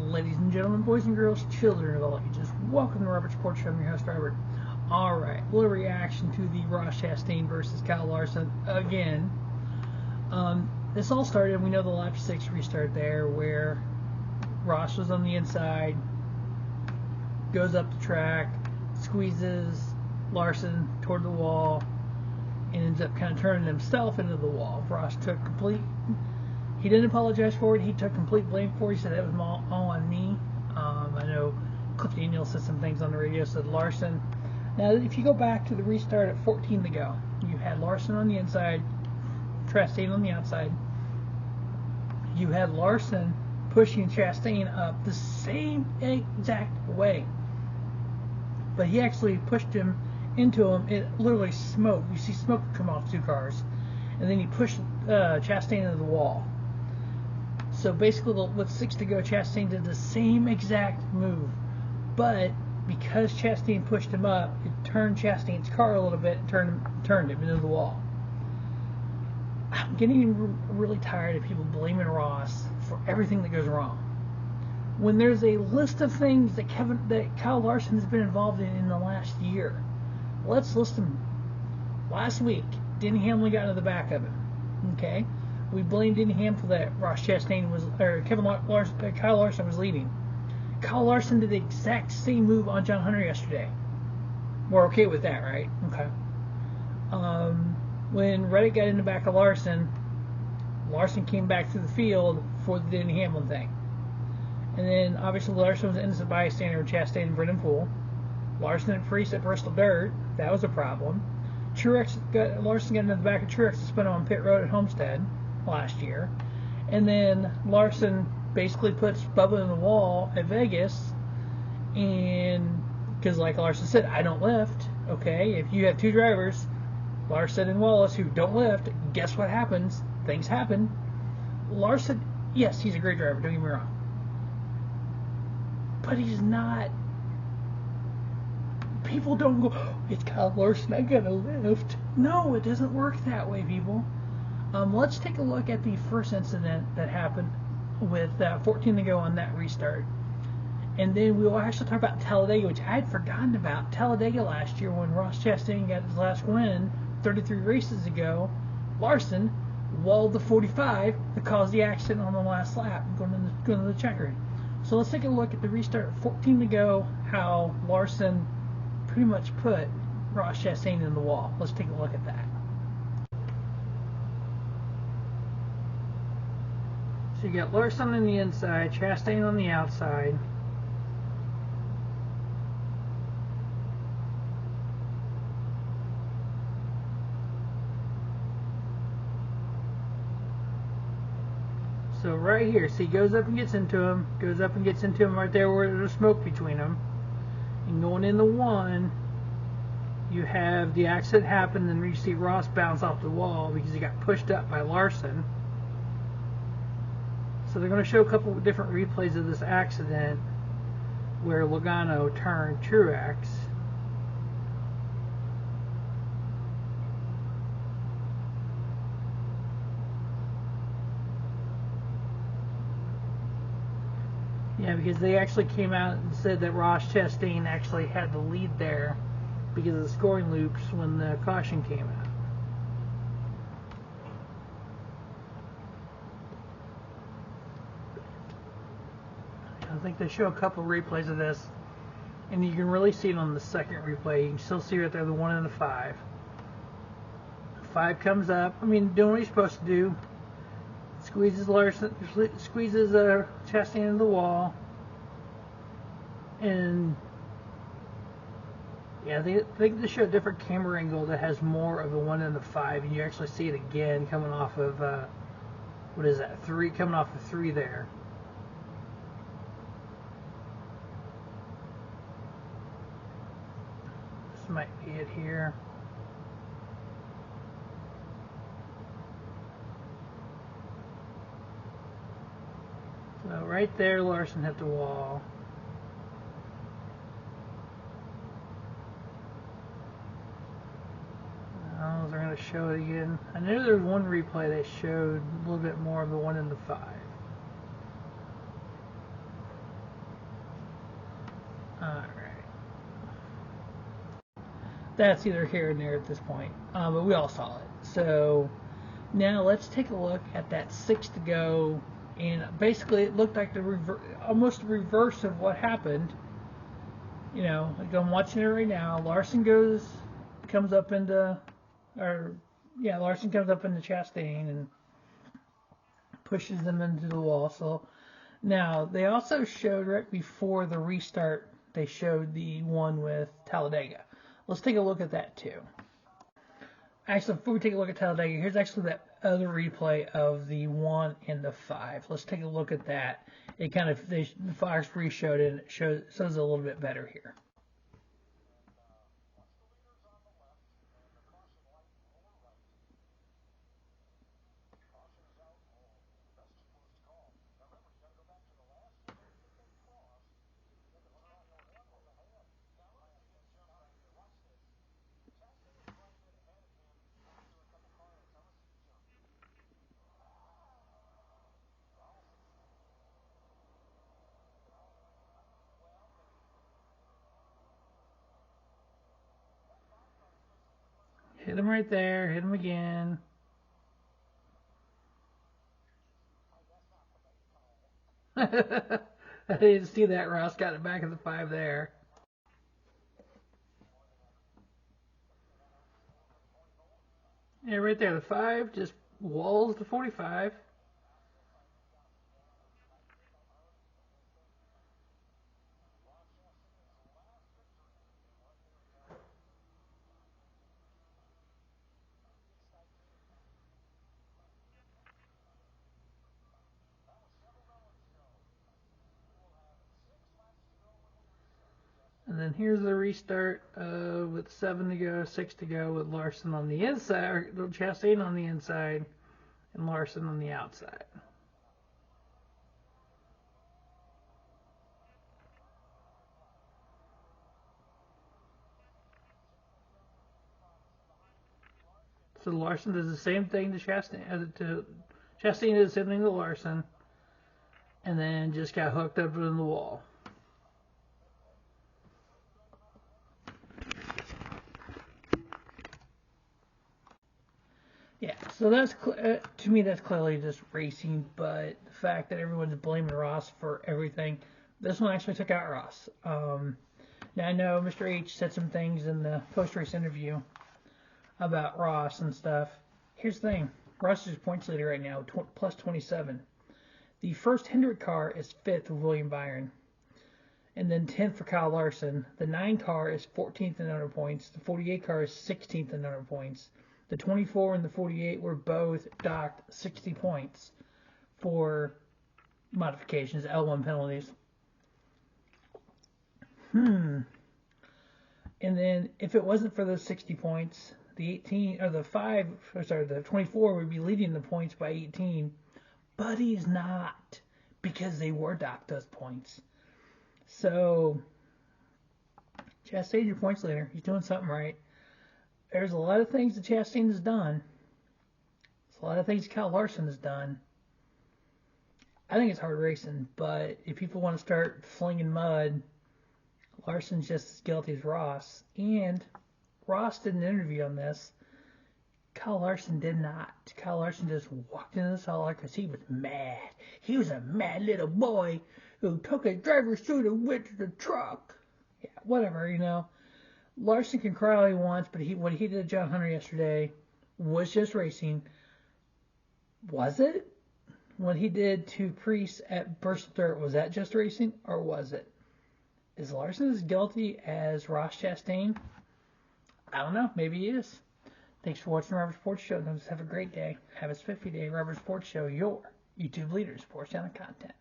Ladies and gentlemen, boys and girls, children of all ages, welcome to Robert's Report Show. I'm your host, Robert. Alright, little reaction to the Ross Chastain versus Kyle Larson again. This all started, we know the lap 6 restart there, where Ross was on the inside, goes up the track, squeezes Larson toward the wall, and ends up kind of turning himself into the wall. Ross took he didn't apologize for it. He took complete blame for it. He said that was all on me. I know Cliff Daniel said some things on the radio, said Larson. Now, if you go back to the restart at 14 to go, you had Larson on the inside, Chastain on the outside. You had Larson pushing Chastain up the same exact way. But he actually pushed him into him. It literally smoked. You see smoke come off two cars. And then he pushed Chastain into the wall. So basically, with 6 to go, Chastain did the same exact move. But because Chastain pushed him up, it turned Chastain's car a little bit and turned him into the wall. I'm getting really tired of people blaming Ross for everything that goes wrong. When there's a list of things that Kyle Larson has been involved in the last year, let's list them. Last week, Denny Hamlin got into the back of him. Okay, we blamed Denny Hamlin for that. Kyle Larson was leading. Kyle Larson did the exact same move on John Hunter yesterday. We're okay with that, right? Okay. When Reddick got in the back of Larson, Larson came back through the field for the Denny Hamlin thing. And then, obviously, Larson was an innocent bystander with Chastain and Brendan Poole. Larson and Priest at Bristol Dirt. That was a problem. Larson got into the back of Truex and spun him on pit road at Homestead last year. And then Larson basically puts Bubba in the wall at Vegas. And because, like Larson said, I don't lift. Okay, if you have two drivers, Larson and Wallace, who don't lift, guess what happens? Things happen. Larson, yes, he's a great driver, don't get me wrong. But he's not. People don't go, oh, it's Kyle Larson, I gotta lift. No, it doesn't work that way, people. Let's take a look at the first incident that happened with 14 to go on that restart. And then we'll actually talk about Talladega, which I had forgotten about. Talladega last year, when Ross Chastain got his last win 33 races ago, Larson walled the 45 that caused the accident on the last lap going to the checkered. So let's take a look at the restart, 14 to go, how Larson pretty much put Ross Chastain in the wall. Let's take a look at that. So you got Larson on the inside, Chastain on the outside. So right here, see, goes up and gets into him, right there where there's smoke between them. And going into one, you have the accident happen, and you see Ross bounce off the wall because he got pushed up by Larson. So they're going to show a couple of different replays of this accident where Logano turned Truex. Yeah, because they actually came out and said that Ross Chastain actually had the lead there because of the scoring loops when the caution came out. I think they show a couple replays of this, and you can really see it on the second replay. You can still see right there the 1 and the 5. 5 comes up. I mean, doing what he's supposed to do. Squeezes Chastain into the wall, and yeah, they think they show a different camera angle that has more of the 1 and the 5, and you actually see it again coming off of what is that, 3, coming off of 3 there. This might be it here. So right there, Larson hit the wall. Now they're going to show it again. I know there's one replay they showed a little bit more of the 1 and the 5. Alright. That's either here and there at this point. But we all saw it. So now let's take a look at that 6 to go. And basically it looked like almost the reverse of what happened. You know, like I'm watching it right now. Larson comes up into Chastain and pushes them into the wall. So now they also showed right before the restart, they showed the one with Talladega. Let's take a look at that too. Actually, before we take a look at Talladega, here's actually that other replay of the 1 and the 5. Let's take a look at that. It kind of, the Fox re-showed it, and it shows it a little bit better here. Hit him right there. Hit him again. I didn't see that. Ross got it back at the 5 there. Yeah, right there. The 5 just walls the 45. And then here's the restart with 7 to go, 6 to go with Larson on the inside, or Chastain on the inside, and Larson on the outside. So Larson does the same thing to Chastain. Chastain did the same thing to Larson, and then just got hooked up in the wall. Yeah, so that's to me that's clearly just racing, but the fact that everyone's blaming Ross for everything, this one actually took out Ross. Now I know Mr. H said some things in the post-race interview about Ross and stuff. Here's the thing: Ross is points leader right now, plus 27. The first Hendrick car is 5th with William Byron, and then 10th for Kyle Larson. The 9 car is 14th in owner points. The 48 car is 16th in owner points. The 24 and the 48 were both docked 60 points for modifications, L1 penalties. And then if it wasn't for those 60 points, the 24 would be leading the points by 18, but he's not because they were docked those points. So Chastain, your points leader, he's doing something right. There's a lot of things that Chastain has done. There's a lot of things Kyle Larson has done. I think it's hard racing, but if people want to start flinging mud, Larson's just as guilty as Ross. And Ross did an interview on this. Kyle Larson did not. Kyle Larson just walked into the stall because he was mad. He was a mad little boy who took his driver's suit and went to the truck. Yeah, whatever, you know. Larson can cry all he wants, but what he did to John Hunter yesterday was just racing. Was it? What he did to Priest at Burst Dirt, was that just racing, or was it? Is Larson as guilty as Ross Chastain? I don't know. Maybe he is. Thanks for watching the Robert Sports Show. Have a great day. Have a spiffy day. Robert Sports Show, your YouTube leader in sports channel content.